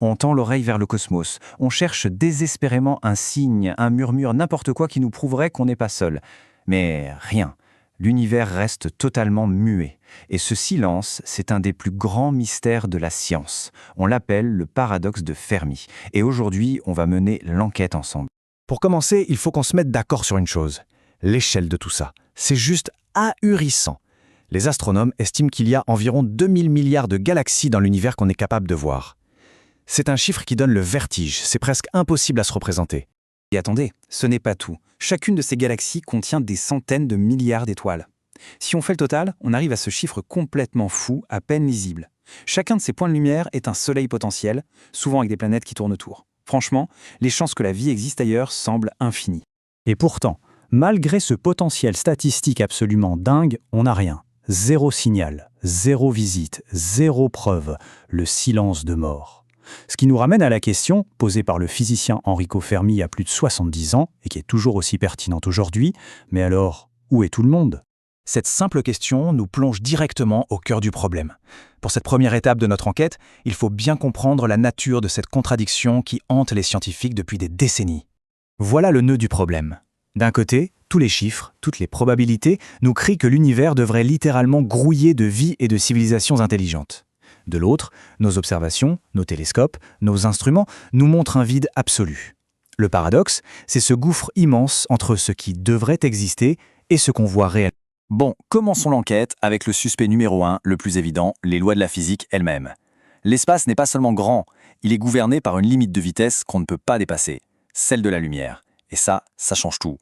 On tend l'oreille vers le cosmos, on cherche désespérément un signe, un murmure, n'importe quoi qui nous prouverait qu'on n'est pas seul. Mais rien. L'univers reste totalement muet. Et ce silence, c'est un des plus grands mystères de la science. On l'appelle le paradoxe de Fermi. Et aujourd'hui, on va mener l'enquête ensemble. Pour commencer, il faut qu'on se mette d'accord sur une chose. L'échelle de tout ça. C'est juste ahurissant. Les astronomes estiment qu'il y a environ 2000 milliards de galaxies dans l'univers qu'on est capable de voir. C'est un chiffre qui donne le vertige, c'est presque impossible à se représenter. Et attendez, ce n'est pas tout. Chacune de ces galaxies contient des centaines de milliards d'étoiles. Si on fait le total, on arrive à ce chiffre complètement fou, à peine lisible. Chacun de ces points de lumière est un soleil potentiel, souvent avec des planètes qui tournent autour. Franchement, les chances que la vie existe ailleurs semblent infinies. Et pourtant, malgré ce potentiel statistique absolument dingue, on n'a rien. Zéro signal, zéro visite, zéro preuve, le silence de mort. Ce qui nous ramène à la question, posée par le physicien Enrico Fermi il y a plus de 70 ans, et qui est toujours aussi pertinente aujourd'hui, mais alors, où est tout le monde ? Cette simple question nous plonge directement au cœur du problème. Pour cette première étape de notre enquête, il faut bien comprendre la nature de cette contradiction qui hante les scientifiques depuis des décennies. Voilà le nœud du problème. D'un côté, tous les chiffres, toutes les probabilités nous crient que l'univers devrait littéralement grouiller de vie et de civilisations intelligentes. De l'autre, nos observations, nos télescopes, nos instruments nous montrent un vide absolu. Le paradoxe, c'est ce gouffre immense entre ce qui devrait exister et ce qu'on voit réellement. Bon, commençons l'enquête avec le suspect numéro 1, le plus évident, les lois de la physique elles-mêmes. L'espace n'est pas seulement grand, il est gouverné par une limite de vitesse qu'on ne peut pas dépasser, celle de la lumière. Et ça change tout.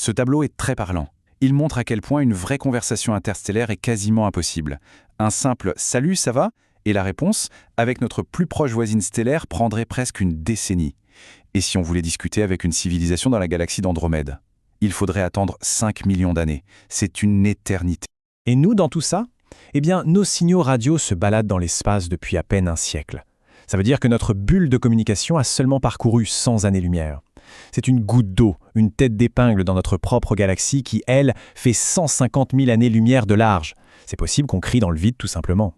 Ce tableau est très parlant. Il montre à quel point une vraie conversation interstellaire est quasiment impossible. Un simple « Salut, ça va ?» et la réponse, avec notre plus proche voisine stellaire, prendrait presque une décennie. Et si on voulait discuter avec une civilisation dans la galaxie d'Andromède ? Il faudrait attendre 5 millions d'années. C'est une éternité. Et nous, dans tout ça ? Eh bien, nos signaux radio se baladent dans l'espace depuis à peine un siècle. Ça veut dire que notre bulle de communication a seulement parcouru 100 années-lumière. C'est une goutte d'eau, une tête d'épingle dans notre propre galaxie qui, elle, fait 150 000 années-lumière de large. C'est possible qu'on crie dans le vide tout simplement.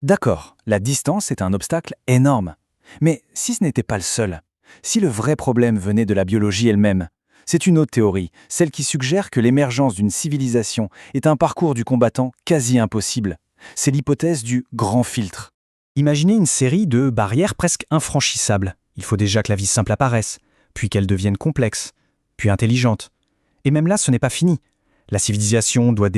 D'accord, la distance est un obstacle énorme. Mais si ce n'était pas le seul, si le vrai problème venait de la biologie elle-même, c'est une autre théorie, celle qui suggère que l'émergence d'une civilisation est un parcours du combattant quasi impossible. C'est l'hypothèse du grand filtre. Imaginez une série de barrières presque infranchissables. Il faut déjà que la vie simple apparaisse, puis qu'elle devienne complexe, puis intelligente. Et même là, ce n'est pas fini. La civilisation doit